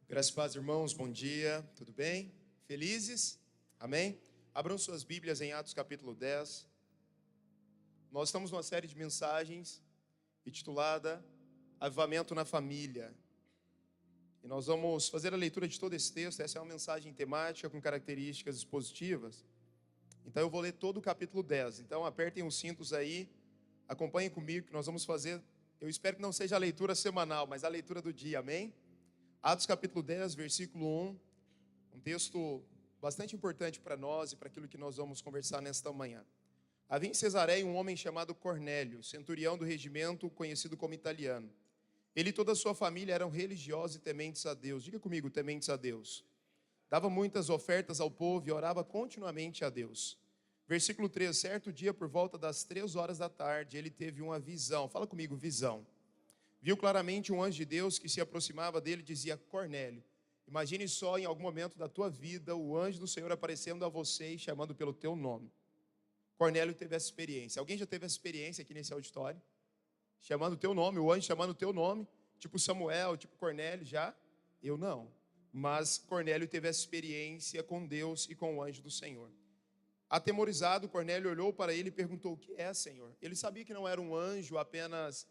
Graças e paz, irmãos, bom dia, tudo bem? Felizes? Amém? Abram suas Bíblias em Atos capítulo 10. Nós estamos numa série de mensagens intitulada Avivamento na Família. E nós vamos fazer a leitura de todo esse texto. Essa é uma mensagem temática com características expositivas. Então eu vou ler todo o capítulo 10. Então apertem os cintos aí, acompanhem comigo que nós vamos fazer. Eu espero que não seja a leitura semanal, mas a leitura do dia, amém? Atos capítulo 10, versículo 1, um texto bastante importante para nós e para aquilo que nós vamos conversar nesta manhã. Havia em Cesareia um homem chamado Cornélio, centurião do regimento conhecido como italiano. Ele e toda a sua família eram religiosos e tementes a Deus. Diga comigo, tementes a Deus. Dava muitas ofertas ao povo e orava continuamente a Deus. Versículo 3, certo dia por volta das 3 horas da tarde, ele teve uma visão. Fala comigo, visão. Viu claramente um anjo de Deus que se aproximava dele e dizia: Cornélio. Imagine só em algum momento da tua vida o anjo do Senhor aparecendo a você e chamando pelo teu nome. Cornélio teve essa experiência. Alguém já teve essa experiência aqui nesse auditório? Chamando o teu nome, o anjo chamando o teu nome, tipo Samuel, tipo Cornélio, já? Eu não. Mas Cornélio teve essa experiência com Deus e com o anjo do Senhor. Atemorizado, Cornélio olhou para ele e perguntou: o que é, Senhor? Ele sabia que não era um anjo apenas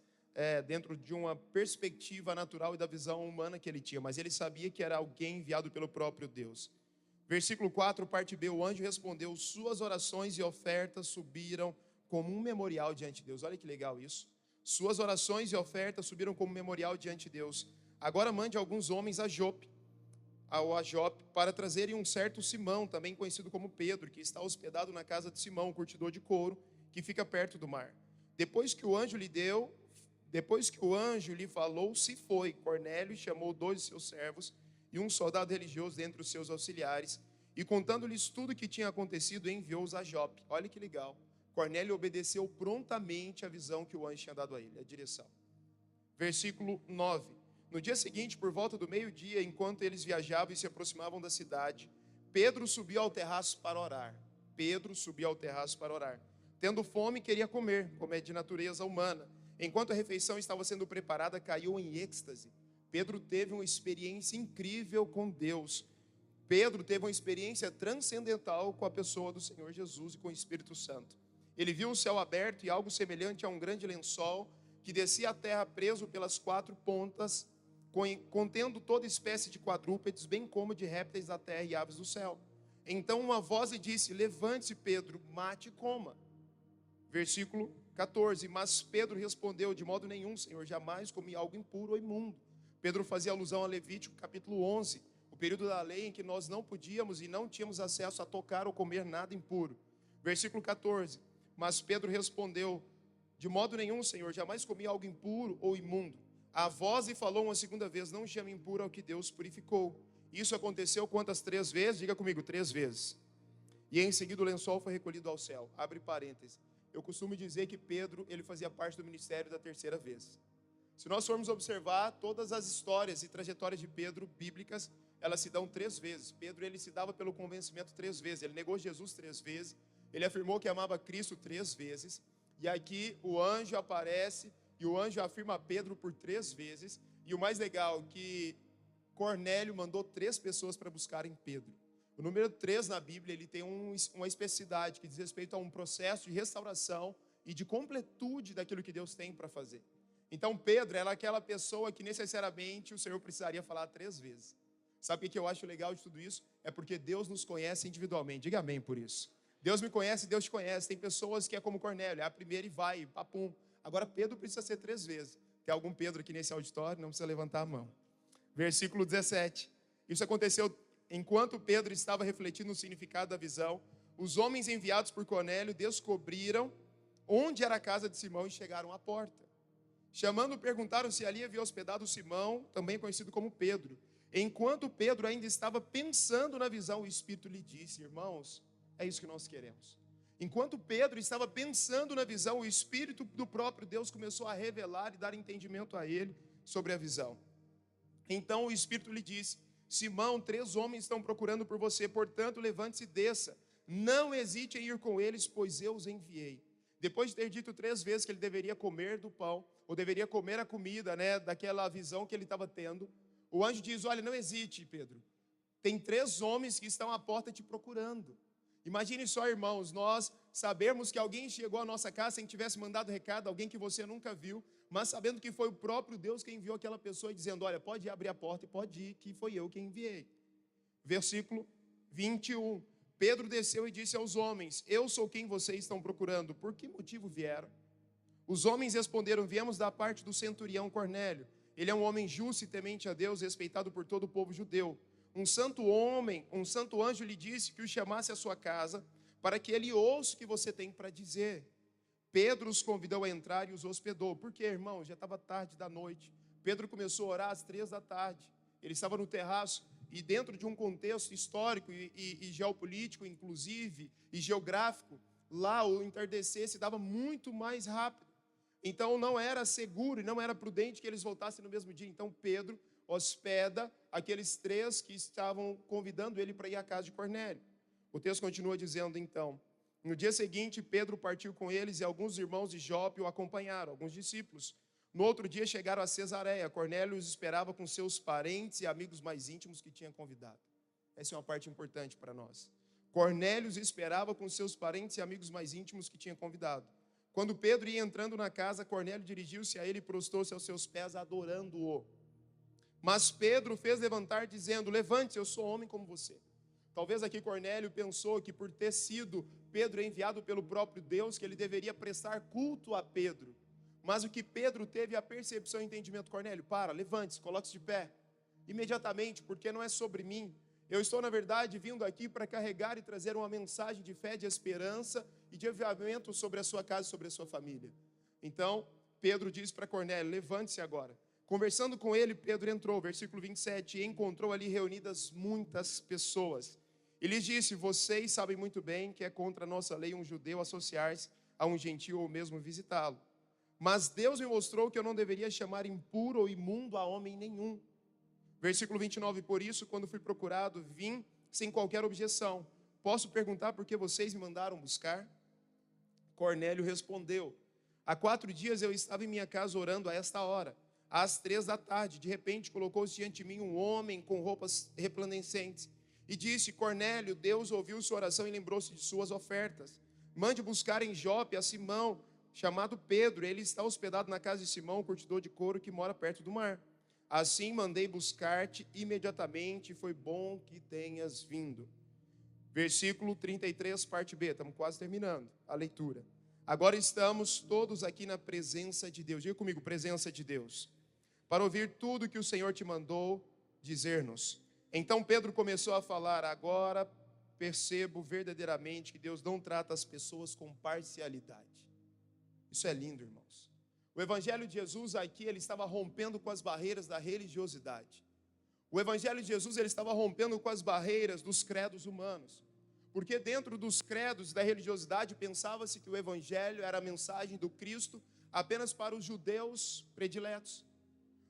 dentro de uma perspectiva natural e da visão humana que ele tinha, mas ele sabia que era alguém enviado pelo próprio Deus. Versículo 4, parte B, o anjo respondeu: suas orações e ofertas subiram como um memorial diante de Deus. Olha que legal isso. Suas orações e ofertas subiram como memorial diante de Deus. Agora mande alguns homens a Jope, para trazerem um certo Simão, também conhecido como Pedro, que está hospedado na casa de Simão, um curtidor de couro, que fica perto do mar. Depois que o anjo lhe falou, se foi. Cornélio chamou 2 de seus servos e um soldado religioso dentre os seus auxiliares, e contando-lhes tudo o que tinha acontecido, enviou-os a Jope. Olha que legal. Cornélio obedeceu prontamente a visão que o anjo tinha dado a ele, a direção. Versículo 9. No dia seguinte, por volta do meio-dia, enquanto eles viajavam e se aproximavam da cidade, Pedro subiu ao terraço para orar. Tendo fome, queria comer, como é de natureza humana. Enquanto a refeição estava sendo preparada, caiu em êxtase. Pedro teve uma experiência incrível com Deus. Pedro teve uma experiência transcendental com a pessoa do Senhor Jesus e com o Espírito Santo. Ele viu o céu aberto e algo semelhante a um grande lençol que descia à terra preso pelas 4 pontas, contendo toda espécie de quadrúpedes, bem como de répteis da terra e aves do céu. Então uma voz lhe disse: levante-se, Pedro, mate e coma. Versículo 14, mas Pedro respondeu: de modo nenhum, Senhor, jamais comi algo impuro ou imundo. Pedro fazia alusão a Levítico capítulo 11, o período da lei em que nós não podíamos e não tínhamos acesso a tocar ou comer nada impuro. Versículo 14, mas Pedro respondeu: de modo nenhum, Senhor, jamais comi algo impuro ou imundo. A voz lhe falou uma segunda vez: não chame impuro ao que Deus purificou. Isso aconteceu quantas 3 vezes? Diga comigo, 3 vezes. E em seguida o lençol foi recolhido ao céu. Abre parênteses. Eu costumo dizer que Pedro, ele fazia parte do ministério da 3ª vez. Se nós formos observar todas as histórias e trajetórias de Pedro bíblicas, elas se dão 3 vezes. Pedro, ele se dava pelo convencimento 3 vezes. Ele negou Jesus 3 vezes. Ele afirmou que amava Cristo 3 vezes. E aqui o anjo aparece e o anjo afirma a Pedro por 3 vezes. E o mais legal, que Cornélio mandou 3 pessoas para buscarem Pedro. O número 3 na Bíblia, ele tem uma especificidade que diz respeito a um processo de restauração e de completude daquilo que Deus tem para fazer. Então Pedro era aquela pessoa que necessariamente o Senhor precisaria falar 3 vezes. Sabe o que eu acho legal de tudo isso? É porque Deus nos conhece individualmente. Diga amém por isso. Deus me conhece, Deus te conhece. Tem pessoas que é como Cornélio, é a primeira e vai, papum. Agora Pedro precisa ser 3 vezes. Tem algum Pedro aqui nesse auditório? Não precisa levantar a mão. Versículo 17. Isso aconteceu enquanto Pedro estava refletindo no significado da visão. Os homens enviados por Cornélio descobriram onde era a casa de Simão e chegaram à porta. Chamando, perguntaram se ali havia hospedado Simão, também conhecido como Pedro. Enquanto Pedro ainda estava pensando na visão, o Espírito lhe disse: irmãos, é isso que nós queremos. Enquanto Pedro estava pensando na visão, o Espírito do próprio Deus começou a revelar e dar entendimento a ele sobre a visão. Então o Espírito lhe disse: Simão, 3 homens estão procurando por você, portanto levante-se e desça. Não hesite em ir com eles, pois eu os enviei. Depois de ter dito 3 vezes que ele deveria comer do pão, ou deveria comer a comida, daquela visão que ele estava tendo, O anjo diz: olha, não hesite, Pedro. Tem 3 homens que estão à porta te procurando. Imagine só, irmãos, nós sabermos que alguém chegou à nossa casa sem que tivesse mandado recado, alguém que você nunca viu, mas sabendo que foi o próprio Deus quem enviou aquela pessoa e dizendo: olha, pode abrir a porta e pode ir, que foi eu quem enviei. Versículo 21. Pedro desceu e disse aos homens: eu sou quem vocês estão procurando. Por que motivo vieram? Os homens responderam: viemos da parte do centurião Cornélio. Ele é um homem justo e temente a Deus, respeitado por todo o povo judeu. Um santo anjo lhe disse que o chamasse à sua casa, para que ele ouça o que você tem para dizer. Pedro os convidou a entrar e os hospedou. Por quê, irmão? Já estava tarde da noite. Pedro começou a orar às 3 da tarde. Ele estava no terraço, e dentro de um contexto histórico e geopolítico, inclusive, e geográfico, lá o entardecer se dava muito mais rápido. Então não era seguro e não era prudente que eles voltassem no mesmo dia. Então Pedro hospeda aqueles 3 que estavam convidando ele para ir à casa de Cornélio. O texto continua dizendo então: no dia seguinte Pedro partiu com eles e alguns irmãos de Jope o acompanharam, alguns discípulos. No outro dia chegaram a Cesareia. Cornélio os esperava com seus parentes e amigos mais íntimos que tinha convidado. Essa é uma parte importante para nós. Cornélio os esperava com seus parentes e amigos mais íntimos que tinha convidado. Quando Pedro ia entrando na casa, Cornélio dirigiu-se a ele e prostou-se aos seus pés, adorando-o. Mas Pedro fez levantar, dizendo: levante-se, eu sou homem como você. Talvez aqui Cornélio pensou que por ter sido Pedro enviado pelo próprio Deus, que ele deveria prestar culto a Pedro. Mas o que Pedro teve a percepção e entendimento: Cornélio, levante-se, coloque-se de pé. Imediatamente, porque não é sobre mim. Eu estou, na verdade, vindo aqui para carregar e trazer uma mensagem de fé, de esperança e de avivamento sobre a sua casa e sobre a sua família. Então, Pedro disse para Cornélio: levante-se agora. Conversando com ele, Pedro entrou, versículo 27, e encontrou ali reunidas muitas pessoas. E lhes disse: vocês sabem muito bem que é contra a nossa lei um judeu associar-se a um gentio ou mesmo visitá-lo. Mas Deus me mostrou que eu não deveria chamar impuro ou imundo a homem nenhum. Versículo 29, por isso, quando fui procurado, vim sem qualquer objeção. Posso perguntar por que vocês me mandaram buscar? Cornélio respondeu: há 4 dias eu estava em minha casa orando a esta hora, às 3 da tarde. De repente colocou-se diante de mim um homem com roupas resplandecentes e disse: Cornélio, Deus ouviu sua oração e lembrou-se de suas ofertas. Mande buscar em Jope a Simão, chamado Pedro. Ele está hospedado na casa de Simão, um curtidor de couro que mora perto do mar. Assim mandei buscar-te imediatamente, foi bom que tenhas vindo. Versículo 33, parte B, estamos quase terminando a leitura. Agora estamos todos aqui na presença de Deus. Diga comigo: presença de Deus. Para ouvir tudo que o Senhor te mandou dizer-nos. Então Pedro começou a falar: agora percebo verdadeiramente que Deus não trata as pessoas com parcialidade. Isso é lindo, irmãos. O Evangelho de Jesus aqui, ele estava rompendo com as barreiras da religiosidade. O Evangelho de Jesus, ele estava rompendo com as barreiras dos credos humanos. Porque dentro dos credos da religiosidade, pensava-se que o Evangelho era a mensagem do Cristo apenas para os judeus prediletos.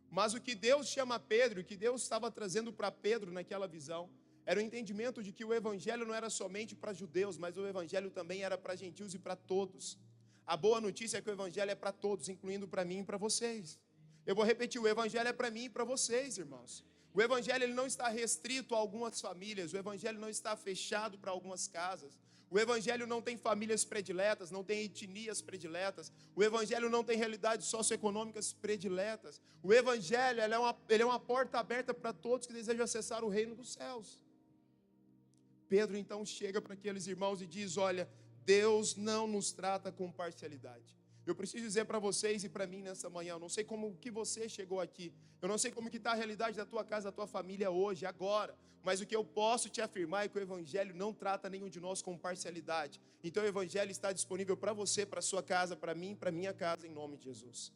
Mas o que Deus chama Pedro, o que Deus estava trazendo para Pedro naquela visão, era o entendimento de que o Evangelho não era somente para judeus, mas o Evangelho também era para gentios e para todos. A boa notícia é que o Evangelho é para todos, incluindo para mim e para vocês. Eu vou repetir: o Evangelho é para mim e para vocês, irmãos. O Evangelho, ele não está restrito a algumas famílias. O Evangelho não está fechado para algumas casas. O Evangelho não tem famílias prediletas, não tem etnias prediletas. O Evangelho não tem realidades socioeconômicas prediletas. O Evangelho, ele é uma porta aberta para todos que desejam acessar o reino dos céus. Pedro então chega para aqueles irmãos e diz: olha, Deus não nos trata com parcialidade. Eu preciso dizer para vocês e para mim nessa manhã, eu não sei como que você chegou aqui, eu não sei como que está a realidade da tua casa, da tua família hoje, agora, mas o que eu posso te afirmar é que o Evangelho não trata nenhum de nós com parcialidade. Então o Evangelho está disponível para você, para a sua casa, para mim, para a minha casa, em nome de Jesus.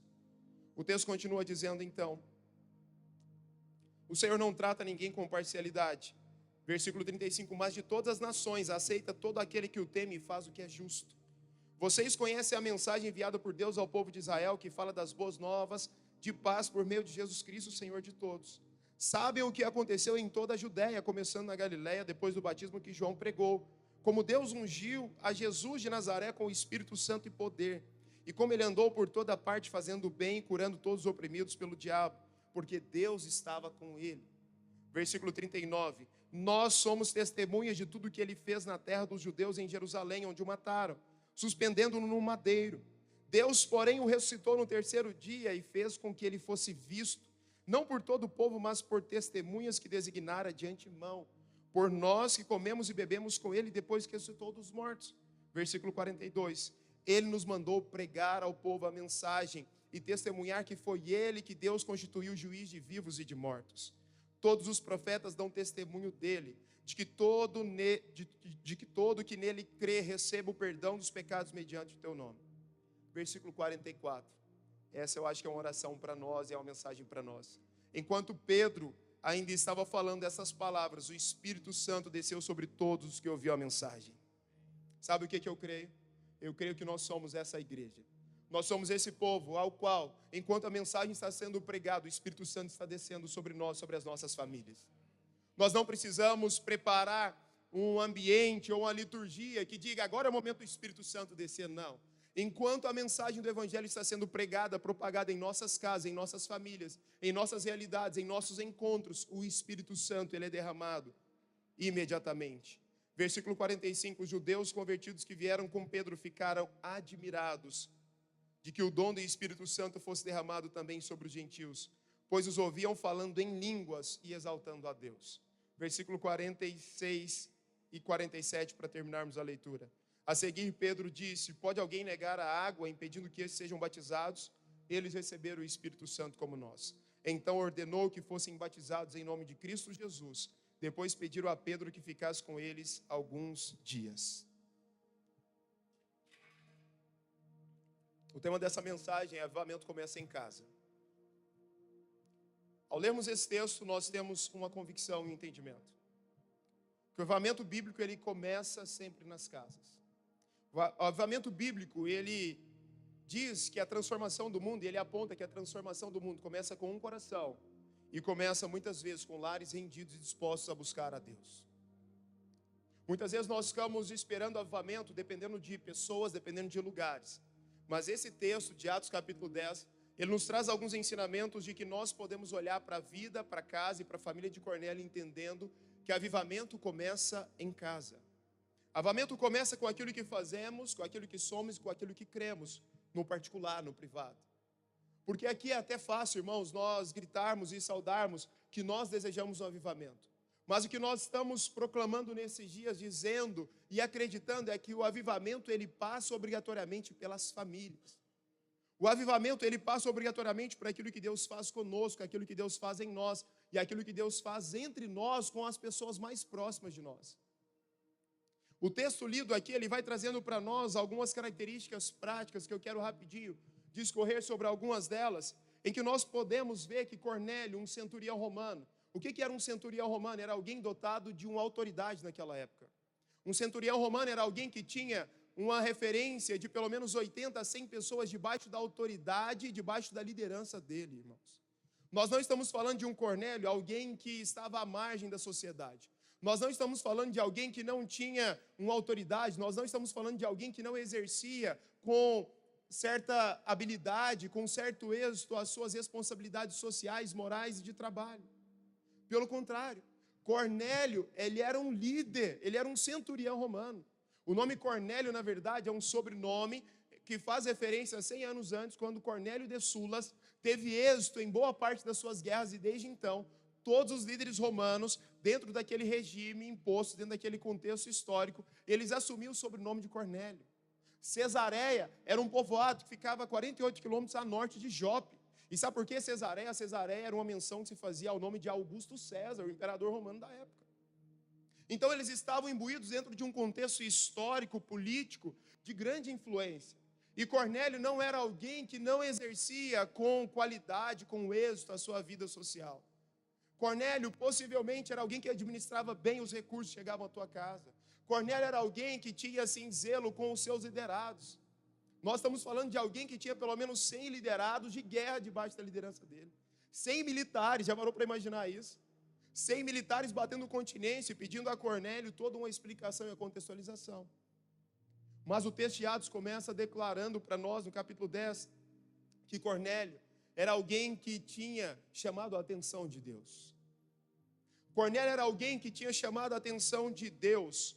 O texto continua dizendo então: o Senhor não trata ninguém com parcialidade. Versículo 35, mas de todas as nações aceita todo aquele que o teme e faz o que é justo. Vocês conhecem a mensagem enviada por Deus ao povo de Israel, que fala das boas novas de paz por meio de Jesus Cristo, Senhor de todos. Sabem o que aconteceu em toda a Judéia, começando na Galiléia, depois do batismo que João pregou. Como Deus ungiu a Jesus de Nazaré com o Espírito Santo e poder. E como ele andou por toda parte fazendo o bem e curando todos os oprimidos pelo diabo, porque Deus estava com ele. Versículo 39, nós somos testemunhas de tudo que ele fez na terra dos judeus em Jerusalém, onde o mataram, suspendendo-no no madeiro. Deus, porém, o ressuscitou no terceiro dia e fez com que ele fosse visto, não por todo o povo, mas por testemunhas que designara de antemão, por nós que comemos e bebemos com ele depois que ressuscitou dos mortos. Versículo 42, ele nos mandou pregar ao povo a mensagem e testemunhar que foi ele que Deus constituiu juiz de vivos e de mortos. Todos os profetas dão testemunho dele, de que todo que nele crê receba o perdão dos pecados mediante o teu nome. Versículo 44. Essa eu acho que é uma oração para nós e é uma mensagem para nós. Enquanto Pedro ainda estava falando essas palavras, o Espírito Santo desceu sobre todos os que ouviram a mensagem. Sabe o que eu creio? Eu creio que nós somos essa igreja. Nós somos esse povo ao qual, enquanto a mensagem está sendo pregada, o Espírito Santo está descendo sobre nós, sobre as nossas famílias. Nós não precisamos preparar um ambiente ou uma liturgia que diga, agora é o momento do Espírito Santo descer, não. Enquanto a mensagem do Evangelho está sendo pregada, propagada em nossas casas, em nossas famílias, em nossas realidades, em nossos encontros, o Espírito Santo ele é derramado imediatamente. Versículo 45, os judeus convertidos que vieram com Pedro ficaram admirados de que o dom do Espírito Santo fosse derramado também sobre os gentios, pois os ouviam falando em línguas e exaltando a Deus. Versículo 46 e 47, para terminarmos a leitura. A seguir, Pedro disse, pode alguém negar a água, impedindo que esses sejam batizados? Eles receberam o Espírito Santo como nós. Então ordenou que fossem batizados em nome de Cristo Jesus. Depois pediram a Pedro que ficasse com eles alguns dias. O tema dessa mensagem é avivamento começa em casa. Ao lermos esse texto, nós temos uma convicção e um entendimento. Que o avivamento bíblico, ele começa sempre nas casas. O avivamento bíblico, ele diz que a transformação do mundo, ele aponta que a transformação do mundo começa com um coração e começa muitas vezes com lares rendidos e dispostos a buscar a Deus. Muitas vezes nós ficamos esperando avivamento dependendo de pessoas, dependendo de lugares. Mas esse texto de Atos capítulo 10, ele nos traz alguns ensinamentos de que nós podemos olhar para a vida, para a casa e para a família de Cornélio entendendo que avivamento começa em casa. Avivamento começa com aquilo que fazemos, com aquilo que somos e com aquilo que cremos, no particular, no privado. Porque aqui é até fácil, irmãos, nós gritarmos e saudarmos que nós desejamos um avivamento. Mas o que nós estamos proclamando nesses dias, dizendo e acreditando é que o avivamento ele passa obrigatoriamente pelas famílias. O avivamento ele passa obrigatoriamente por aquilo que Deus faz conosco, aquilo que Deus faz em nós e aquilo que Deus faz entre nós com as pessoas mais próximas de nós. O texto lido aqui, ele vai trazendo para nós algumas características práticas que eu quero rapidinho discorrer sobre algumas delas, em que nós podemos ver que Cornélio, um centurião romano, o que era um centurião romano? Era alguém dotado de uma autoridade naquela época. Um centurião romano era alguém que tinha uma referência de pelo menos 80 a 100 pessoas debaixo da autoridade, debaixo da liderança dele, irmãos. Nós não estamos falando de um Cornélio, alguém que estava à margem da sociedade. Nós não estamos falando de alguém que não tinha uma autoridade, nós não estamos falando de alguém que não exercia com certa habilidade, com certo êxito as suas responsabilidades sociais, morais e de trabalho. Pelo contrário, Cornélio, ele era um líder, ele era um centurião romano. O nome Cornélio, na verdade, é um sobrenome que faz referência a 100 anos antes, quando Cornélio de Sulas teve êxito em boa parte das suas guerras, e desde então, todos os líderes romanos, dentro daquele regime imposto, dentro daquele contexto histórico, eles assumiam o sobrenome de Cornélio. Cesareia era um povoado que ficava a 48 quilômetros a norte de Jope. E sabe por que Cesareia? Cesareia era uma menção que se fazia ao nome de Augusto César, o imperador romano da época. Então eles estavam imbuídos dentro de um contexto histórico, político, de grande influência. E Cornélio não era alguém que não exercia com qualidade, com êxito a sua vida social. Cornélio possivelmente era alguém que administrava bem os recursos que chegavam à tua casa. Cornélio era alguém que tinha assim zelo com os seus liderados. Nós estamos falando de alguém que tinha pelo menos 100 liderados de guerra debaixo da liderança dele. 100 militares, já parou para imaginar isso? 100 militares batendo continência e pedindo a Cornélio toda uma explicação e a contextualização. Mas o texto de Atos começa declarando para nós, no capítulo 10, que Cornélio, era alguém que tinha chamado a atenção de Deus. Cornélio era alguém que tinha chamado a atenção de Deus.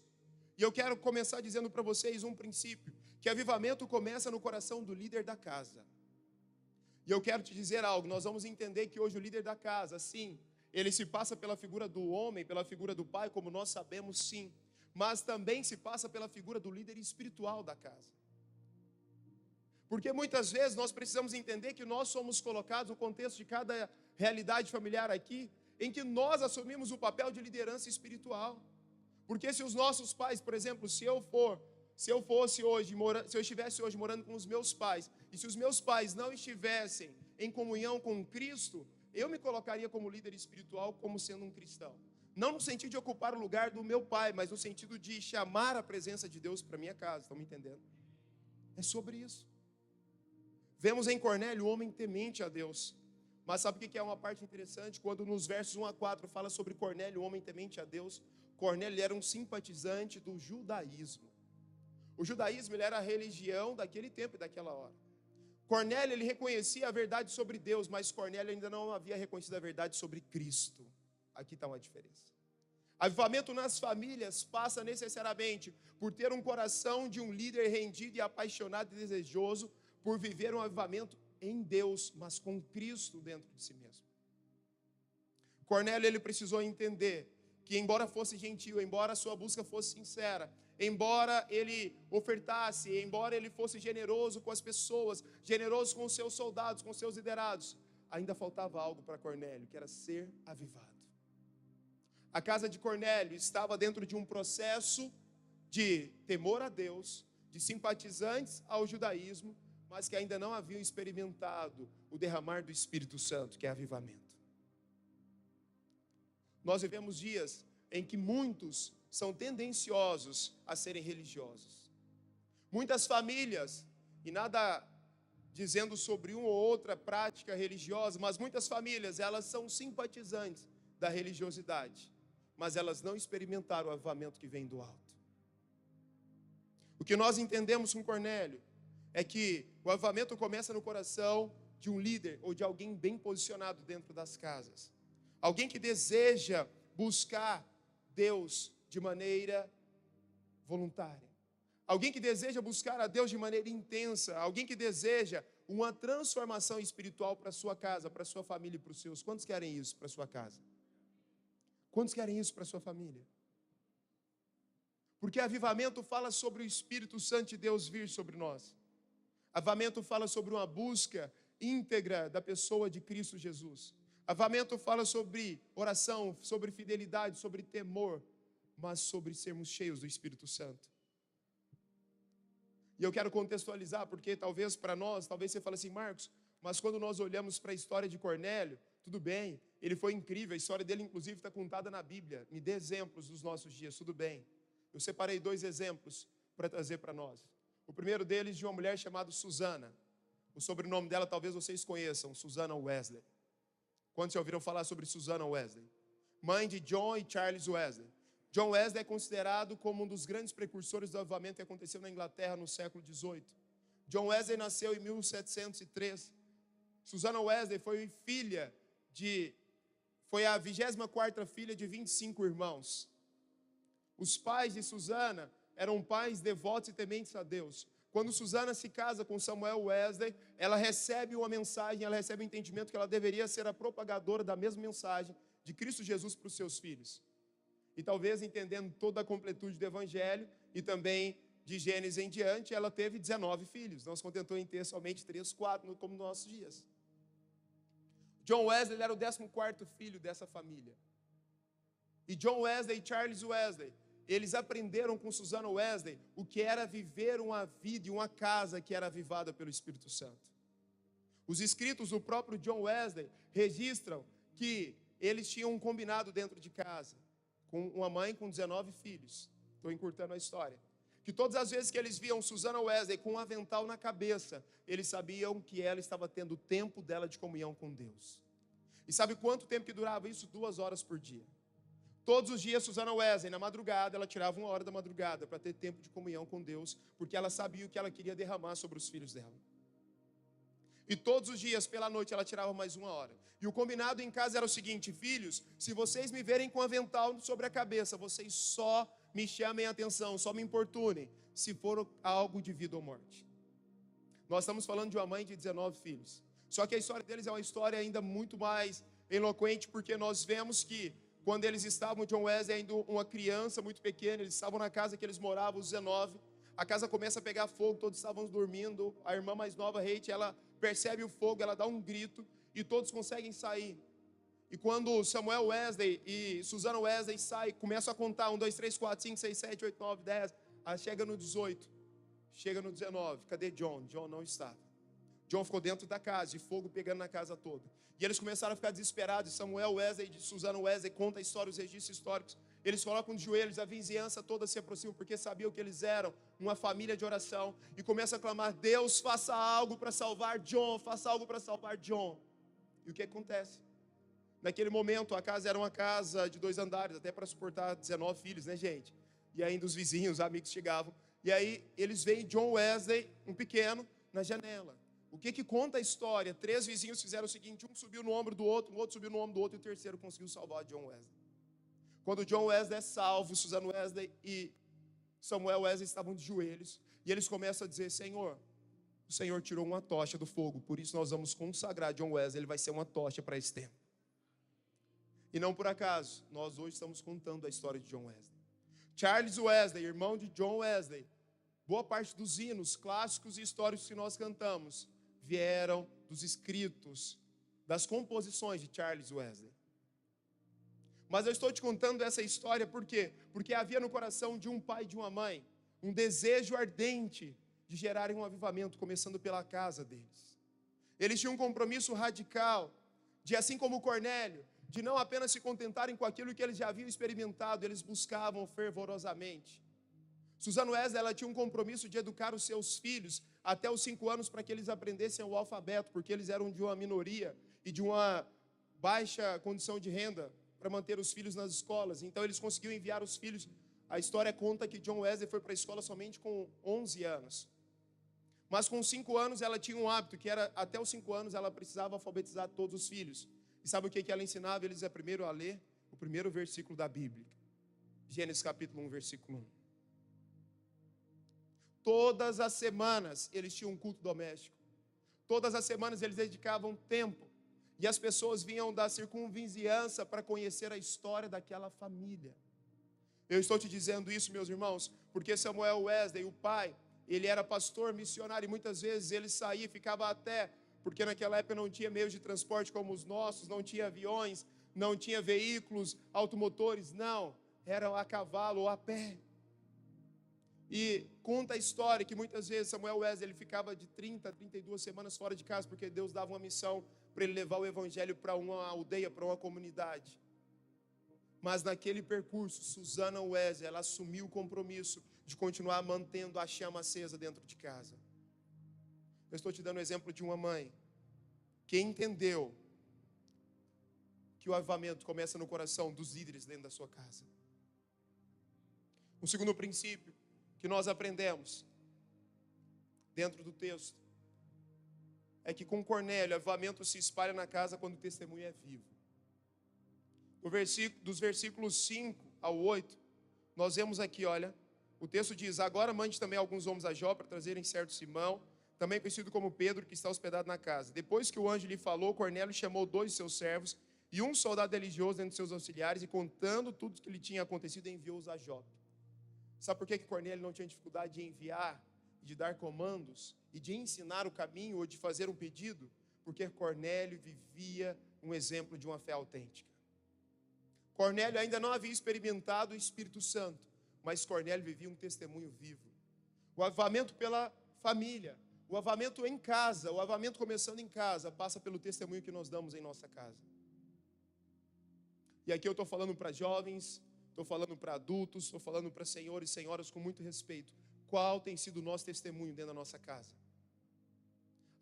E eu quero começar dizendo para vocês um princípio, que avivamento começa no coração do líder da casa. E eu quero te dizer algo, nós vamos entender que hoje o líder da casa, sim, ele se passa pela figura do homem, pela figura do pai, como nós sabemos, sim, mas também se passa pela figura do líder espiritual da casa. Porque muitas vezes nós precisamos entender que nós somos colocados no contexto de cada realidade familiar aqui, em que nós assumimos o papel de liderança espiritual. Porque se os nossos pais, por exemplo, se eu estivesse hoje morando com os meus pais, e se os meus pais não estivessem em comunhão com Cristo, eu me colocaria como líder espiritual, como sendo um cristão. Não no sentido de ocupar o lugar do meu pai, mas no sentido de chamar a presença de Deus para minha casa, estão me entendendo? É sobre isso. Vemos em Cornélio o homem temente a Deus. Mas sabe o que é uma parte interessante? Quando nos versos 1 a 4 fala sobre Cornélio, o homem temente a Deus, Cornélio era um simpatizante do judaísmo. O judaísmo ele era a religião daquele tempo e daquela hora. Cornélio ele reconhecia a verdade sobre Deus, mas Cornélio ainda não havia reconhecido a verdade sobre Cristo. Aqui está uma diferença. Avivamento nas famílias passa necessariamente por ter um coração de um líder rendido e apaixonado e desejoso por viver um avivamento em Deus, mas com Cristo dentro de si mesmo. Cornélio ele precisou entender que embora fosse gentil, embora a sua busca fosse sincera, embora ele ofertasse, embora ele fosse generoso com as pessoas, generoso com os seus soldados, com os seus liderados, ainda faltava algo para Cornélio, que era ser avivado. A casa de Cornélio estava dentro de um processo de temor a Deus, de simpatizantes ao judaísmo, mas que ainda não haviam experimentado o derramar do Espírito Santo, que é avivamento. Nós vivemos dias em que muitos são tendenciosos a serem religiosos. Muitas famílias, e nada dizendo sobre uma ou outra prática religiosa, mas muitas famílias, elas são simpatizantes da religiosidade, mas elas não experimentaram o avivamento que vem do alto. O que nós entendemos com Cornélio é que o avivamento começa no coração de um líder ou de alguém bem posicionado dentro das casas. Alguém que deseja buscar Deus de maneira voluntária. Alguém que deseja buscar a Deus de maneira intensa. Alguém que deseja uma transformação espiritual para a sua casa, para a sua família e para os seus. Quantos querem isso para a sua casa? Quantos querem isso para a sua família? Porque avivamento fala sobre o Espírito Santo de Deus vir sobre nós. Avivamento fala sobre uma busca íntegra da pessoa de Cristo Jesus. Avivamento fala sobre oração, sobre fidelidade, sobre temor, mas sobre sermos cheios do Espírito Santo. E eu quero contextualizar, porque talvez para nós, talvez você fale assim, Marcos, mas quando nós olhamos para a história de Cornélio, tudo bem, ele foi incrível, a história dele inclusive está contada na Bíblia, me dê exemplos dos nossos dias, tudo bem. Eu separei 2 exemplos para trazer para nós. O primeiro deles de uma mulher chamada Susana. O sobrenome dela talvez vocês conheçam, Susana Wesley. Quantos já ouviram falar sobre Susana Wesley? Mãe de John e Charles Wesley. John Wesley é considerado como um dos grandes precursores do avivamento que aconteceu na Inglaterra no século XVIII. John Wesley nasceu em 1703. Susana Wesley foi a 24ª filha de 25 irmãos. Os pais de Susana eram pais devotos e tementes a Deus. Quando Susana se casa com Samuel Wesley, ela recebe uma mensagem, ela recebe o entendimento que ela deveria ser a propagadora da mesma mensagem de Cristo Jesus para os seus filhos. E talvez entendendo toda a completude do Evangelho e também de Gênesis em diante, ela teve 19 filhos. Não se contentou em ter somente 3, 4, como nos nossos dias. John Wesley era o 14º filho dessa família. E John Wesley e Charles Wesley, eles aprenderam com Susana Wesley o que era viver uma vida e uma casa que era avivada pelo Espírito Santo. Os escritos do próprio John Wesley registram que eles tinham um combinado dentro de casa, com uma mãe com 19 filhos. Estou encurtando a história. Que todas as vezes que eles viam Susana Wesley com um avental na cabeça, eles sabiam que ela estava tendo o tempo dela de comunhão com Deus. E sabe quanto tempo que durava isso? 2 horas por dia. Todos os dias, Susana Wesley, na madrugada, ela tirava 1 hora da madrugada para ter tempo de comunhão com Deus, porque ela sabia o que ela queria derramar sobre os filhos dela. E todos os dias, pela noite, ela tirava mais 1 hora. E o combinado em casa era o seguinte: filhos, se vocês me verem com avental sobre a cabeça, vocês só me chamem a atenção, só me importunem, se for algo de vida ou morte. Nós estamos falando de uma mãe de 19 filhos. Só que a história deles é uma história ainda muito mais eloquente, porque nós vemos que quando eles estavam, John Wesley ainda uma criança muito pequena, eles estavam na casa que eles moravam, os 19, a casa começa a pegar fogo, todos estavam dormindo, a irmã mais nova, Hate, ela percebe o fogo, ela dá um grito, e todos conseguem sair. E quando Samuel Wesley e Susana Wesley saem, começam a contar, 1, 2, 3, 4, 5, 6, 7, 8, 9, 10, chega no 18, chega no 19, cadê John? John não estava. John ficou dentro da casa, e fogo pegando na casa toda. E eles começaram a ficar desesperados. Samuel Wesley e Susana Wesley conta a história, os registros históricos. Eles colocam de joelhos, a vizinhança toda se aproxima, porque sabiam que eles eram uma família de oração. E começam a clamar: Deus, faça algo para salvar John, faça algo para salvar John. E o que acontece? Naquele momento, a casa era uma casa de 2 andares, até para suportar 19 filhos, né, gente? E ainda os vizinhos, os amigos chegavam. E aí, eles veem John Wesley, um pequeno, na janela. O que conta a história? 3 vizinhos fizeram o seguinte: um subiu no ombro do outro, o outro subiu no ombro do outro, e o terceiro conseguiu salvar John Wesley. Quando John Wesley é salvo, Susan Wesley e Samuel Wesley estavam de joelhos, e eles começam a dizer: Senhor, o Senhor tirou uma tocha do fogo, por isso nós vamos consagrar John Wesley, ele vai ser uma tocha para esse tempo. E não por acaso, nós hoje estamos contando a história de John Wesley. Charles Wesley, irmão de John Wesley, boa parte dos hinos clássicos e históricos que nós cantamos vieram dos escritos, das composições de Charles Wesley. Mas eu estou te contando essa história por quê? Porque havia no coração de um pai e de uma mãe um desejo ardente de gerarem um avivamento, começando pela casa deles. Eles tinham um compromisso radical de, assim como Cornélio, de não apenas se contentarem com aquilo que eles já haviam experimentado, eles buscavam fervorosamente. Susana Wesley, ela tinha um compromisso de educar os seus filhos até os 5 anos para que eles aprendessem o alfabeto, porque eles eram de uma minoria e de uma baixa condição de renda para manter os filhos nas escolas. Então eles conseguiam enviar os filhos. A história conta que John Wesley foi para a escola somente com 11 anos. Mas com 5 anos ela tinha um hábito, que era até os 5 anos ela precisava alfabetizar todos os filhos. E sabe o que ela ensinava eles primeiro a ler? O primeiro versículo da Bíblia. Gênesis capítulo 1, versículo 1. Todas as semanas eles tinham um culto doméstico. Todas as semanas eles dedicavam tempo. E as pessoas vinham da circunvizinhança para conhecer a história daquela família. Eu estou te dizendo isso, meus irmãos, porque Samuel Wesley, o pai, ele era pastor missionário, e muitas vezes ele saía e ficava até, porque naquela época não tinha meios de transporte como os nossos, não tinha aviões, não tinha veículos automotores, não, era a cavalo ou a pé. E conta a história que muitas vezes Samuel Wesley ele ficava de 30 a 32 semanas fora de casa, porque Deus dava uma missão para ele levar o evangelho para uma aldeia, para uma comunidade. Mas naquele percurso, Susana Wesley, ela assumiu o compromisso de continuar mantendo a chama acesa dentro de casa. Eu estou te dando o exemplo de uma mãe que entendeu que o avivamento começa no coração dos líderes dentro da sua casa. Um segundo princípio que nós aprendemos dentro do texto é que com Cornélio, o avivamento se espalha na casa quando o testemunho é vivo. Dos versículos 5 ao 8, nós vemos aqui, olha, o texto diz: agora mande também alguns homens a Jope para trazerem certo Simão, também conhecido como Pedro, que está hospedado na casa. Depois que o anjo lhe falou, Cornélio chamou 2 de seus servos e um soldado religioso dentre seus auxiliares, e contando tudo o que lhe tinha acontecido, enviou-os a Jope. Sabe por que Cornélio não tinha dificuldade de enviar, de dar comandos e de ensinar o caminho ou de fazer um pedido? Porque Cornélio vivia um exemplo de uma fé autêntica. Cornélio ainda não havia experimentado o Espírito Santo, mas Cornélio vivia um testemunho vivo. O avivamento pela família, o avivamento em casa, o avivamento começando em casa, passa pelo testemunho que nós damos em nossa casa. E aqui eu estou falando para jovens, estou falando para adultos, estou falando para senhores e senhoras com muito respeito. Qual tem sido o nosso testemunho dentro da nossa casa?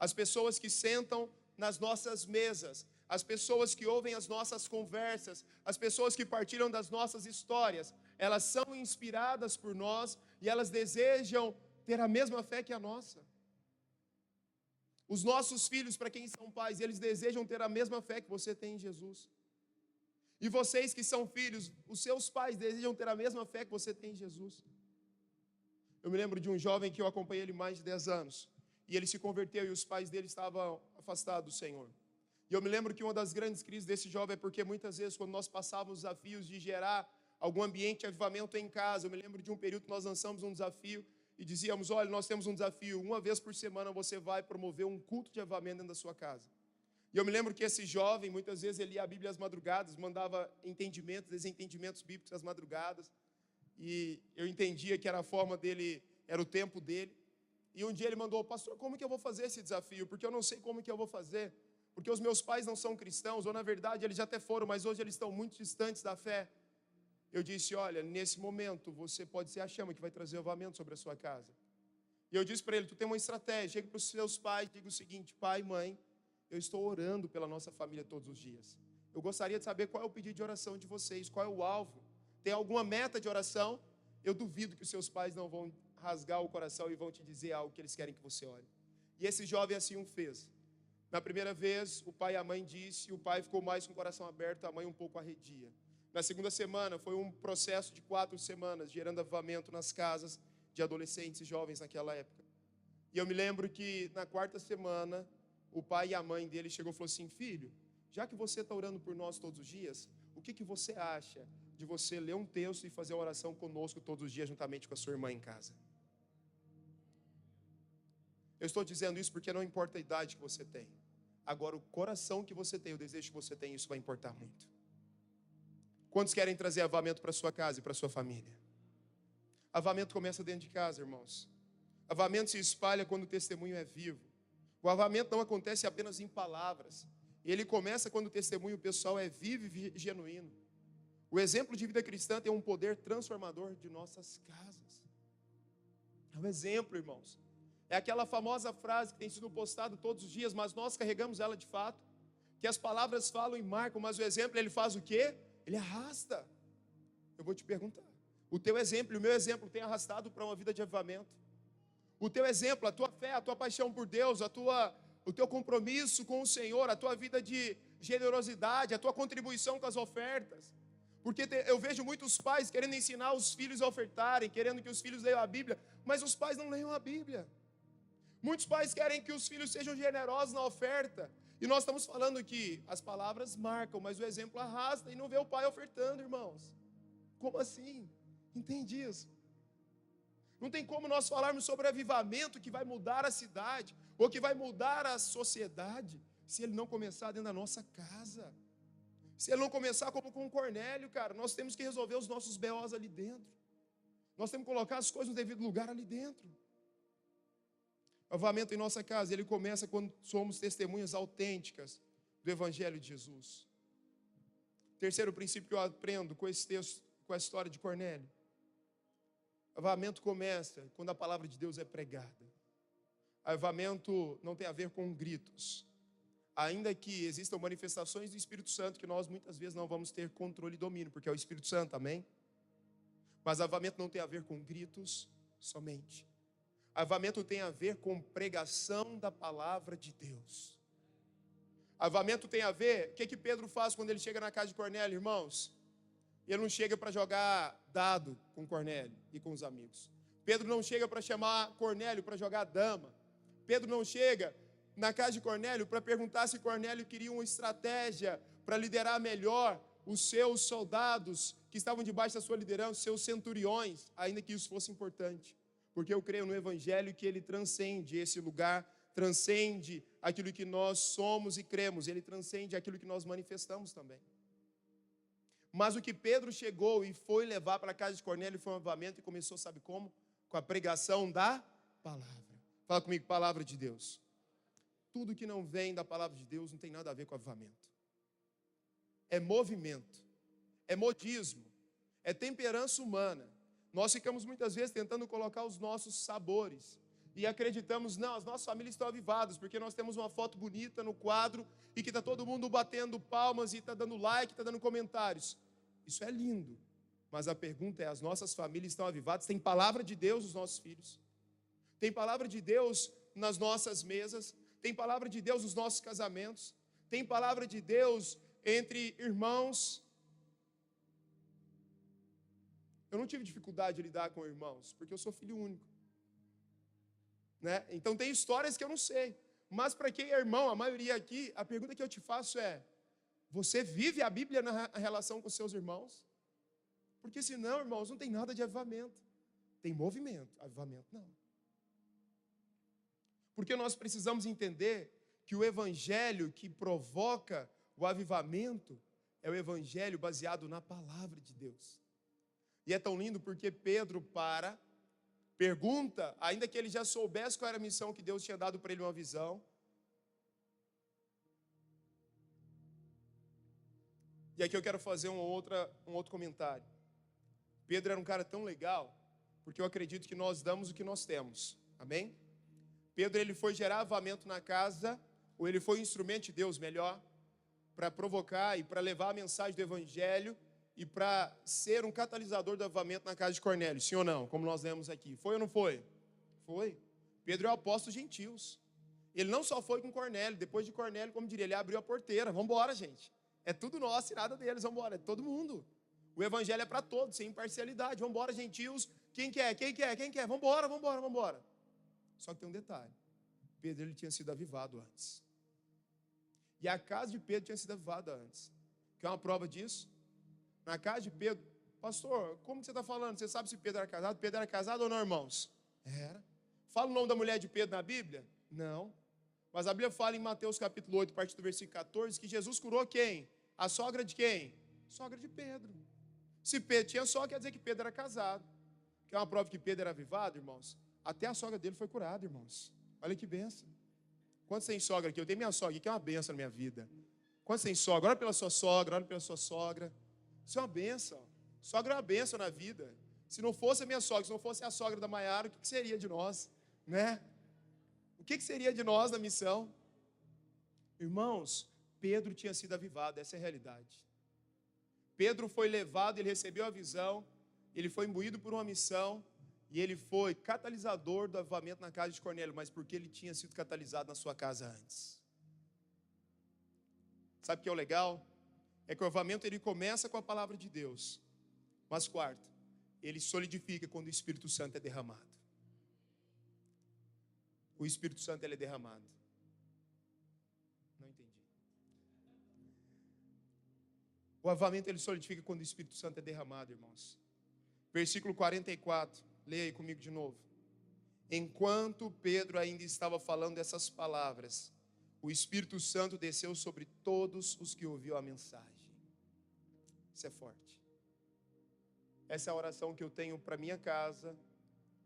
As pessoas que sentam nas nossas mesas, as pessoas que ouvem as nossas conversas, as pessoas que partilham das nossas histórias, elas são inspiradas por nós e elas desejam ter a mesma fé que a nossa. Os nossos filhos, para quem são pais, eles desejam ter a mesma fé que você tem em Jesus. E vocês que são filhos, os seus pais desejam ter a mesma fé que você tem em Jesus. Eu me lembro de um jovem que eu acompanhei ele mais de 10 anos. E ele se converteu e os pais dele estavam afastados do Senhor. E eu me lembro que uma das grandes crises desse jovem é porque muitas vezes quando nós passávamos desafios de gerar algum ambiente de avivamento em casa, eu me lembro de um período que nós lançamos um desafio e dizíamos, olha, nós temos um desafio, uma vez por semana você vai promover um culto de avivamento dentro da sua casa. E eu me lembro que esse jovem, muitas vezes ele lia a Bíblia às madrugadas, mandava entendimentos, desentendimentos bíblicos às madrugadas, e eu entendia que era a forma dele, era o tempo dele. E um dia ele mandou, pastor, como que eu vou fazer esse desafio? Porque eu não sei como que eu vou fazer, porque os meus pais não são cristãos, ou na verdade eles já até foram, mas hoje eles estão muito distantes da fé. Eu disse, olha, nesse momento você pode ser a chama que vai trazer avivamento sobre a sua casa. E eu disse para ele, tu tem uma estratégia, chega para os seus pais, diga o seguinte, pai, mãe, eu estou orando pela nossa família todos os dias. Eu gostaria de saber qual é o pedido de oração de vocês, qual é o alvo. Tem alguma meta de oração? Eu duvido que os seus pais não vão rasgar o coração e vão te dizer algo que eles querem que você ore. E esse jovem assim o fez. Na primeira vez, o pai e a mãe disse, o pai ficou mais com o coração aberto, a mãe um pouco arredia. Na segunda semana, foi um processo de 4 semanas, gerando avivamento nas casas de adolescentes e jovens naquela época. E eu me lembro que na 4ª semana, o pai e a mãe dele chegou e falou assim, filho, já que você está orando por nós todos os dias, o que você acha de você ler um texto e fazer uma oração conosco todos os dias, juntamente com a sua irmã em casa? Eu estou dizendo isso porque não importa a idade que você tem. Agora, o coração que você tem, o desejo que você tem, isso vai importar muito. Quantos querem trazer avivamento para a sua casa e para a sua família? Avivamento começa dentro de casa, irmãos. Avivamento se espalha quando o testemunho é vivo. O avivamento não acontece apenas em palavras. Ele começa quando o testemunho pessoal é vivo e genuíno. O exemplo de vida cristã tem um poder transformador de nossas casas. É um exemplo, irmãos. É aquela famosa frase que tem sido postada todos os dias, mas nós carregamos ela de fato. Que as palavras falam e marcam, mas o exemplo ele faz o quê? Ele arrasta. Eu vou te perguntar. O teu exemplo e o meu exemplo tem arrastado para uma vida de avivamento? O teu exemplo, a tua fé, a tua paixão por Deus, o teu compromisso com o Senhor, a tua vida de generosidade, a tua contribuição com as ofertas. Porque eu vejo muitos pais querendo ensinar os filhos a ofertarem, querendo que os filhos leiam a Bíblia, mas os pais não leiam a Bíblia. Muitos pais querem que os filhos sejam generosos na oferta. E nós estamos falando que as palavras marcam, mas o exemplo arrasta e não vê o pai ofertando, irmãos. Como assim? Entende isso? Não tem como nós falarmos sobre avivamento que vai mudar a cidade, ou que vai mudar a sociedade, se ele não começar dentro da nossa casa. Se ele não começar como com o Cornélio, cara, nós temos que resolver os nossos B.O.s ali dentro. Nós temos que colocar as coisas no devido lugar ali dentro. O avivamento em nossa casa, ele começa quando somos testemunhas autênticas do Evangelho de Jesus. Terceiro princípio que eu aprendo com esse texto, com a história de Cornélio. O avivamento começa quando a palavra de Deus é pregada. O avivamento não tem a ver com gritos. Ainda que existam manifestações do Espírito Santo que nós muitas vezes não vamos ter controle e domínio, porque é o Espírito Santo, amém? Mas avivamento não tem a ver com gritos somente. Avivamento tem a ver com pregação da palavra de Deus. Avivamento tem a ver, o que Pedro faz quando ele chega na casa de Cornélio, irmãos? Ele não chega para jogar dado com Cornélio e com os amigos. Pedro não chega para chamar Cornélio para jogar dama. Pedro não chega na casa de Cornélio para perguntar se Cornélio queria uma estratégia para liderar melhor os seus soldados que estavam debaixo da sua liderança, os seus centuriões, ainda que isso fosse importante. Porque eu creio no Evangelho que ele transcende esse lugar, transcende aquilo que nós somos e cremos, ele transcende aquilo que nós manifestamos também. Mas o que Pedro chegou e foi levar para a casa de Cornélio foi um avivamento e começou, sabe como? Com a pregação da palavra. Fala comigo, palavra de Deus. Tudo que não vem da palavra de Deus não tem nada a ver com avivamento. É movimento, é modismo, é temperança humana. Nós ficamos muitas vezes tentando colocar os nossos sabores e acreditamos, não, as nossas famílias estão avivadas, porque nós temos uma foto bonita no quadro e que está todo mundo batendo palmas e está dando like, está dando comentários. Isso é lindo, mas a pergunta é, as nossas famílias estão avivadas? Tem palavra de Deus nos nossos filhos? Tem palavra de Deus nas nossas mesas? tem palavra de Deus nos nossos casamentos, tem palavra de Deus entre irmãos. Eu não tive dificuldade de lidar com irmãos, porque eu sou filho único, né? Então tem histórias que eu não sei, mas para quem é irmão, a maioria aqui, a pergunta que eu te faço é: você vive a Bíblia na relação com seus irmãos? Porque senão, irmãos, não tem nada de avivamento. Tem movimento, avivamento não. Porque nós precisamos entender que o evangelho que provoca o avivamento é o evangelho baseado na palavra de Deus. E é tão lindo porque Pedro pergunta, ainda que ele já soubesse qual era a missão que Deus tinha dado para ele, uma visão. E aqui eu quero fazer um outro comentário. Pedro era um cara tão legal, porque eu acredito que nós damos o que nós temos. Amém? Pedro, ele foi gerar avivamento na casa, ou ele foi um instrumento de Deus, melhor, para provocar e para levar a mensagem do evangelho e para ser um catalisador do avivamento na casa de Cornélio. Sim ou não? Como nós lemos aqui. Foi ou não foi? Foi. Pedro é o apóstolo dos gentios. Ele não só foi com Cornélio, depois de Cornélio, como diria, ele abriu a porteira. Vamos embora, gente. É tudo nosso e nada deles, vamos embora. É todo mundo. O evangelho é para todos, sem imparcialidade. Vamos embora, gentios. Quem quer? Quem quer? Quem quer? Vamos embora, vamos embora, vamos embora. Só que tem um detalhe. Pedro, ele tinha sido avivado antes. E a casa de Pedro tinha sido avivada antes. Quer uma prova disso? Na casa de Pedro, pastor, como que você está falando? Você sabe se Pedro era casado? Pedro era casado ou não, irmãos? Era. Fala o nome da mulher de Pedro na Bíblia? Não. Mas a Bíblia fala em Mateus capítulo 8, a partir do versículo 14, que Jesus curou quem? A sogra de quem? Sogra de Pedro. Se Pedro tinha sogra, quer dizer que Pedro era casado. Quer uma prova que Pedro era avivado, irmãos? Até a sogra dele foi curada, irmãos. Olha que bênção. Quantos tem sogra aqui? Eu tenho minha sogra aqui, que é uma bênção na minha vida. Quantos tem sogra? Ora pela sua sogra, ora pela sua sogra. Isso é uma bênção. Sogra é uma bênção na vida. Se não fosse a minha sogra, se não fosse a sogra da Maiara, o que seria de nós? Né? O que seria de nós na missão? Irmãos, Pedro tinha sido avivado, essa é a realidade. Pedro foi levado, ele recebeu a visão, ele foi imbuído por uma missão, e ele foi catalisador do avivamento na casa de Cornélio, mas porque ele tinha sido catalisado na sua casa antes. Sabe o que é o legal? É que o avivamento ele começa com a palavra de Deus. Mas quarto, ele solidifica quando o Espírito Santo é derramado. O Espírito Santo ele é derramado. Não entendi. O avivamento ele solidifica quando o Espírito Santo é derramado, irmãos. Versículo 44. Leia aí comigo de novo. Enquanto Pedro ainda estava falando essas palavras, o Espírito Santo desceu sobre todos os que ouviram a mensagem. Isso é forte. Essa é a oração que eu tenho para minha casa,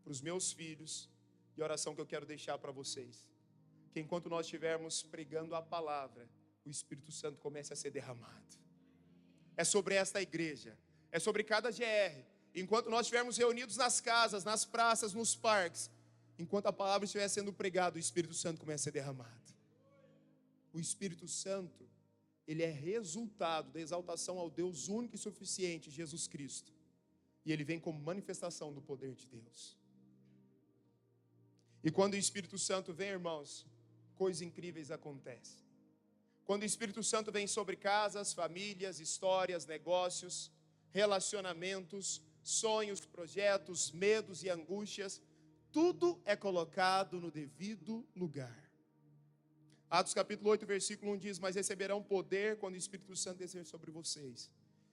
para os meus filhos, e a oração que eu quero deixar para vocês. Que enquanto nós estivermos pregando a palavra, o Espírito Santo comece a ser derramado. É sobre esta igreja, é sobre cada GR. Enquanto nós estivermos reunidos nas casas, nas praças, nos parques, enquanto a palavra estiver sendo pregada, o Espírito Santo começa a ser derramado. O Espírito Santo, ele é resultado da exaltação ao Deus único e suficiente, Jesus Cristo. E ele vem como manifestação do poder de Deus. E quando o Espírito Santo vem, irmãos, coisas incríveis acontecem. Quando o Espírito Santo vem sobre casas, famílias, histórias, negócios, relacionamentos, sonhos, projetos, medos e angústias, tudo é colocado no devido lugar. Atos capítulo 8, versículo 1 diz: mas receberão poder quando o Espírito Santo descer sobre vocês,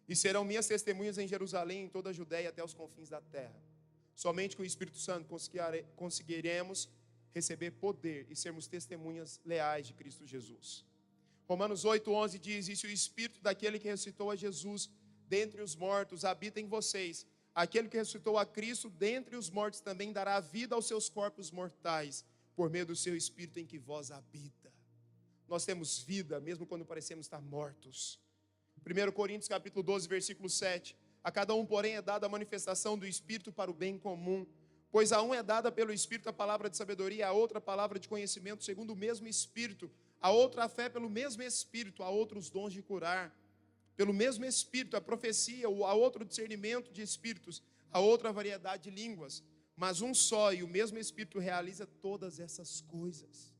e serão minhas testemunhas em Jerusalém, em toda a Judéia, até os confins da terra. Somente com o Espírito Santo conseguiremos receber poder e sermos testemunhas leais de Cristo Jesus. Romanos 8, 11 diz: e se o Espírito daquele que ressuscitou a Jesus dentre os mortos habita em vocês, aquele que ressuscitou a Cristo dentre os mortos também dará vida aos seus corpos mortais, por meio do seu Espírito em que vós habita. Nós temos vida, mesmo quando parecemos estar mortos. 1 Coríntios capítulo 12, versículo 7. A cada um, porém, é dada a manifestação do Espírito para o bem comum. Pois a um é dada pelo Espírito a palavra de sabedoria, a outra a palavra de conhecimento segundo o mesmo Espírito, a outra a fé pelo mesmo Espírito, a outra os dons de curar pelo mesmo Espírito, a profecia, a outro discernimento de espíritos, a outra variedade de línguas, mas um só e o mesmo Espírito realiza todas essas coisas.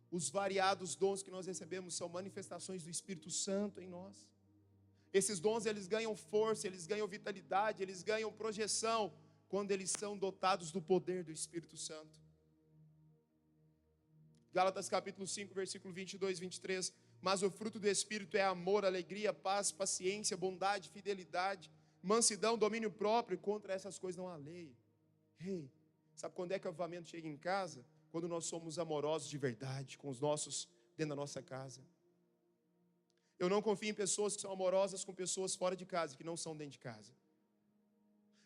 Os variados dons que nós recebemos são manifestações do Espírito Santo em nós. Esses dons, eles ganham força, eles ganham vitalidade, eles ganham projeção quando eles são dotados do poder do Espírito Santo. Gálatas capítulo 5, versículo 22 e 23. Mas o fruto do Espírito é amor, alegria, paz, paciência, bondade, fidelidade, mansidão, domínio próprio. Contra essas coisas não há lei. Ei, sabe quando é que o avivamento chega em casa? Quando nós somos amorosos de verdade com os nossos, dentro da nossa casa. Eu não confio em pessoas que são amorosas com pessoas fora de casa, que não são dentro de casa.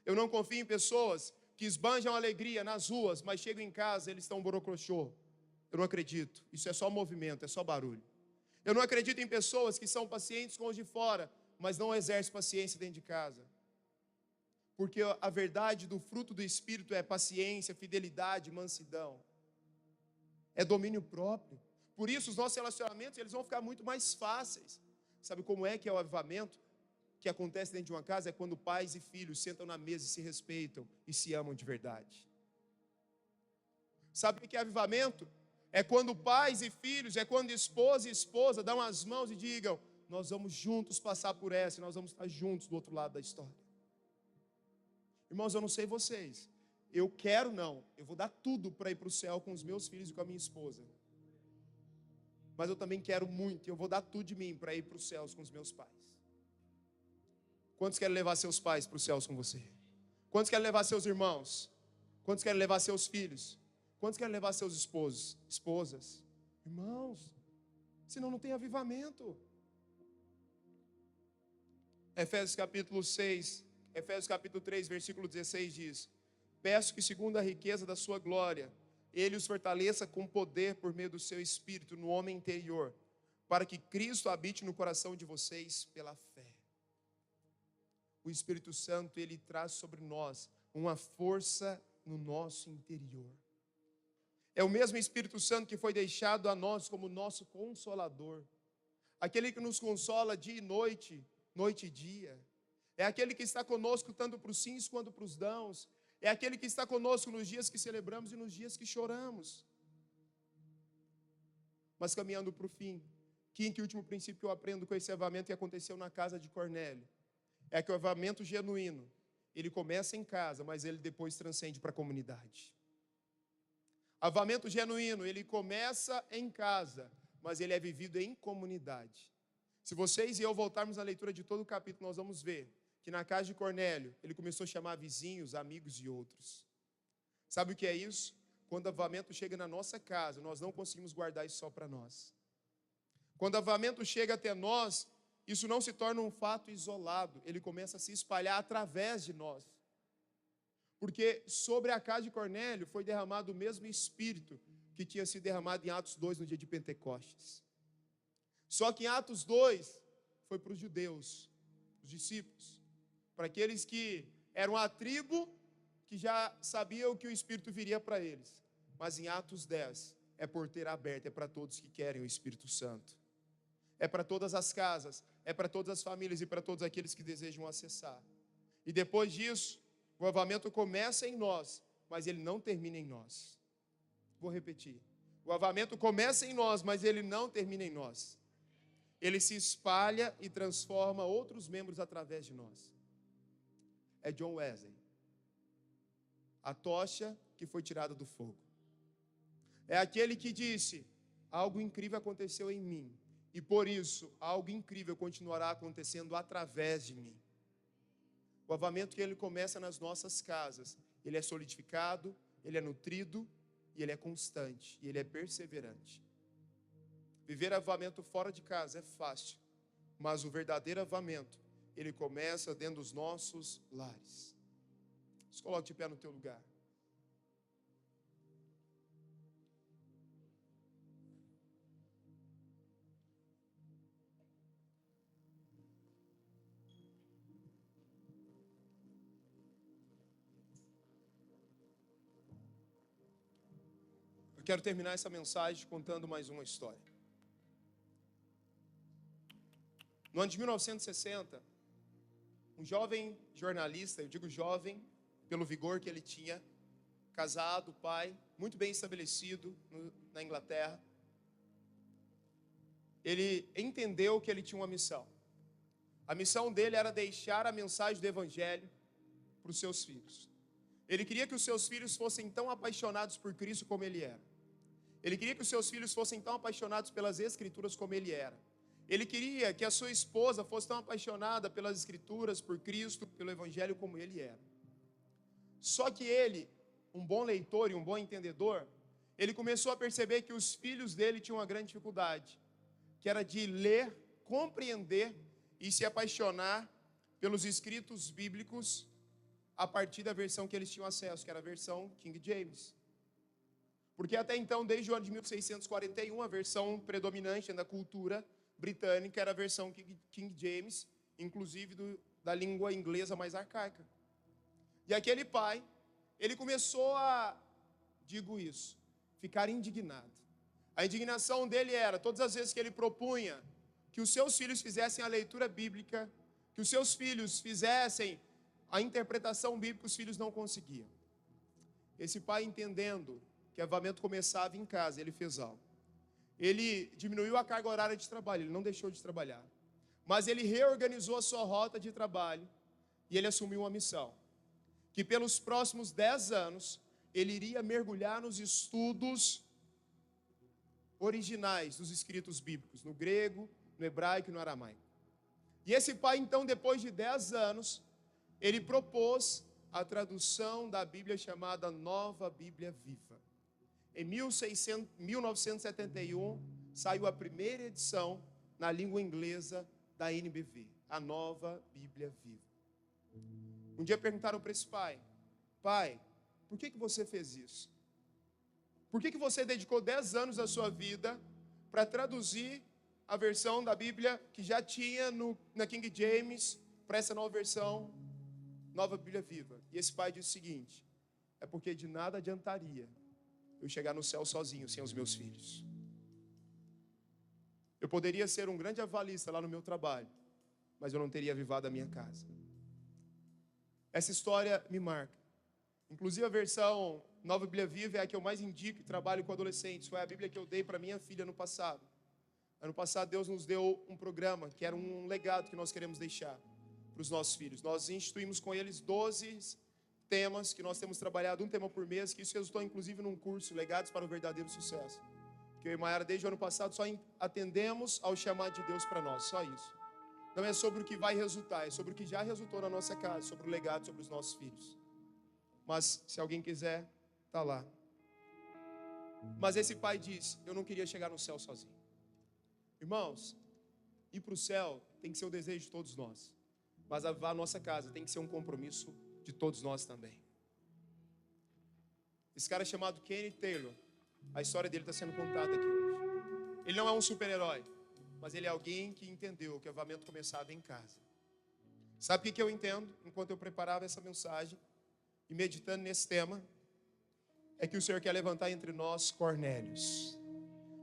Eu não confio em pessoas que esbanjam alegria nas ruas, mas chegam em casa, eles estão borocochô. Eu não acredito. Isso é só movimento, é só barulho. Eu não acredito em pessoas que são pacientes com os de fora, mas não exercem paciência dentro de casa. Porque a verdade do fruto do Espírito é paciência, fidelidade, mansidão. É domínio próprio. Por isso, os nossos relacionamentos, eles vão ficar muito mais fáceis. Sabe como é que é o avivamento que acontece dentro de uma casa? É quando pais e filhos sentam na mesa e se respeitam e se amam de verdade. Sabe o que é avivamento? É quando pais e filhos, é quando esposa e esposa dão as mãos e digam: nós vamos juntos passar por essa, e nós vamos estar juntos do outro lado da história. Irmãos, eu não sei vocês, eu quero não, eu vou dar tudo para ir para o céu com os meus filhos e com a minha esposa. Mas eu também quero muito, eu vou dar tudo de mim para ir para os céus com os meus pais. Quantos querem levar seus pais para os céus com você? Quantos querem levar seus irmãos? Quantos querem levar seus filhos? Quantos querem levar seus esposos, esposas? Irmãos, senão não tem avivamento. Efésios capítulo 3, versículo 16 diz: peço que segundo a riqueza da sua glória, Ele os fortaleça com poder por meio do seu Espírito no homem interior, para que Cristo habite no coração de vocês pela fé. O Espírito Santo, Ele traz sobre nós uma força no nosso interior. É o mesmo Espírito Santo que foi deixado a nós como nosso consolador. Aquele que nos consola dia e noite, noite e dia. É aquele que está conosco tanto para os sims quanto para os dãos. É aquele que está conosco nos dias que celebramos e nos dias que choramos. Mas caminhando para o fim, quinto e último princípio que eu aprendo com esse avivamento que aconteceu na casa de Cornélio, é que o avivamento genuíno, ele começa em casa, mas ele depois transcende para a comunidade. Avivamento genuíno, ele começa em casa, mas ele é vivido em comunidade. Se vocês e eu voltarmos à leitura de todo o capítulo, nós vamos ver que na casa de Cornélio, ele começou a chamar vizinhos, amigos e outros. Sabe o que é isso? Quando o avivamento chega na nossa casa, nós não conseguimos guardar isso só para nós. Quando o avivamento chega até nós, isso não se torna um fato isolado, ele começa a se espalhar através de nós. Porque sobre a casa de Cornélio foi derramado o mesmo Espírito que tinha sido derramado em Atos 2 no dia de Pentecostes. Só que em Atos 2 foi para os judeus, os discípulos, para aqueles que eram a tribo que já sabiam que o Espírito viria para eles. Mas em Atos 10 é porteira aberta, é para todos que querem o Espírito Santo. É para todas as casas, é para todas as famílias e para todos aqueles que desejam acessar. E depois disso, o avivamento começa em nós, mas ele não termina em nós. Vou repetir. O avivamento começa em nós, mas ele não termina em nós. Ele se espalha e transforma outros membros através de nós. É John Wesley. A tocha que foi tirada do fogo. É aquele que disse: algo incrível aconteceu em mim, e por isso algo incrível continuará acontecendo através de mim. O avivamento que ele começa nas nossas casas, ele é solidificado, ele é nutrido, e ele é constante, e ele é perseverante. Viver avivamento fora de casa é fácil, mas o verdadeiro avivamento, ele começa dentro dos nossos lares. Se coloque de pé no teu lugar. Eu quero terminar essa mensagem contando mais uma história. No ano de 1960, um jovem jornalista, eu digo jovem, pelo vigor que ele tinha, casado, pai, muito bem estabelecido na Inglaterra, ele entendeu que ele tinha uma missão. A missão dele era deixar a mensagem do Evangelho para os seus filhos. Ele queria que os seus filhos fossem tão apaixonados por Cristo como ele era. Ele queria que os seus filhos fossem tão apaixonados pelas Escrituras como ele era. Ele queria que a sua esposa fosse tão apaixonada pelas Escrituras, por Cristo, pelo Evangelho como ele era. Só que ele, um bom leitor e um bom entendedor, ele começou a perceber que os filhos dele tinham uma grande dificuldade, que era de ler, compreender e se apaixonar pelos escritos bíblicos a partir da versão que eles tinham acesso, que era a versão King James. Porque até então, desde o ano de 1641, a versão predominante da cultura britânica era a versão King James, inclusive da língua inglesa mais arcaica. E aquele pai, ele começou a, ficar indignado. A indignação dele era, todas as vezes que ele propunha que os seus filhos fizessem a leitura bíblica, que os seus filhos fizessem a interpretação bíblica, os filhos não conseguiam. Esse pai, entendendo que avivamento começava em casa, ele fez algo. Ele diminuiu a carga horária de trabalho, ele não deixou de trabalhar. Mas ele reorganizou a sua rota de trabalho e ele assumiu uma missão. Que pelos próximos 10 anos, ele iria mergulhar nos estudos originais dos escritos bíblicos, no grego, no hebraico e no aramaico. E esse pai, então, depois de 10 anos, ele propôs a tradução da Bíblia chamada Nova Bíblia Viva. Em 1971, saiu a primeira edição na língua inglesa da NBV, a Nova Bíblia Viva. Um dia perguntaram para esse pai, por que você fez isso? Por que você dedicou 10 anos da sua vida para traduzir a versão da Bíblia que já tinha na King James para essa nova versão, Nova Bíblia Viva? E esse pai disse o seguinte, é porque de nada adiantaria eu chegar no céu sozinho, sem os meus filhos. Eu poderia ser um grande avalista lá no meu trabalho, mas eu não teria avivado a minha casa. Essa história me marca. Inclusive a versão Nova Bíblia Viva é a que eu mais indico e trabalho com adolescentes. Foi a Bíblia que eu dei para minha filha no passado. Ano passado Deus nos deu um programa, que era um legado que nós queremos deixar para os nossos filhos. Nós instituímos com eles 12 temas que nós temos trabalhado, um tema por mês, que isso resultou inclusive num curso, Legados para o Verdadeiro Sucesso. Que eu e Maiara, desde o ano passado, só atendemos ao chamado de Deus para nós, só isso. Não é sobre o que vai resultar, é sobre o que já resultou na nossa casa, sobre o legado, sobre os nossos filhos. Mas, se alguém quiser, está lá. Mas esse pai disse, eu não queria chegar no céu sozinho. Irmãos, ir para o céu tem que ser o desejo de todos nós. Mas a nossa casa tem que ser um compromisso de todos nós também. Esse cara é chamado Kenny Taylor. A história dele está sendo contada aqui hoje. Ele não é um super-herói, mas ele é alguém que entendeu que o avivamento começava em casa. Sabe o que eu entendo enquanto eu preparava essa mensagem e meditando nesse tema? É que o Senhor quer levantar entre nós Cornélios,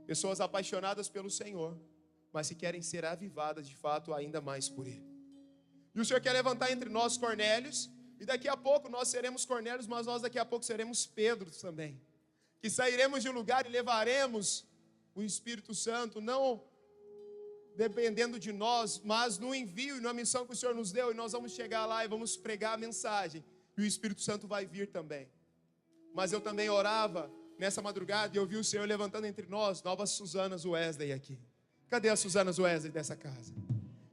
pessoas apaixonadas pelo Senhor, mas que querem ser avivadas de fato ainda mais por Ele. E o Senhor quer levantar entre nós Cornélios, e daqui a pouco nós seremos Cornélios, mas nós daqui a pouco seremos Pedros também. Que sairemos de um lugar e levaremos o Espírito Santo, não dependendo de nós, mas no envio e na missão que o Senhor nos deu, e nós vamos chegar lá e vamos pregar a mensagem, e o Espírito Santo vai vir também. Mas eu também orava nessa madrugada, e eu vi o Senhor levantando entre nós novas Susanas Wesley aqui. Cadê as Susanas Wesley dessa casa?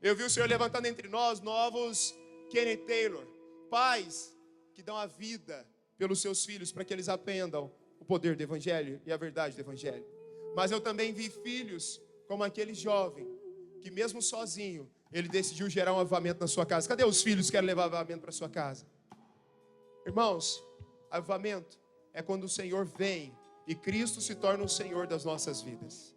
Eu vi o Senhor levantando entre nós novos Kenny Taylor, pais que dão a vida pelos seus filhos para que eles aprendam o poder do Evangelho e a verdade do Evangelho. Mas eu também vi filhos como aquele jovem que mesmo sozinho, ele decidiu gerar um avivamento na sua casa. Cadê os filhos que querem levar avivamento para sua casa? Irmãos, avivamento é quando o Senhor vem e Cristo se torna o Senhor das nossas vidas.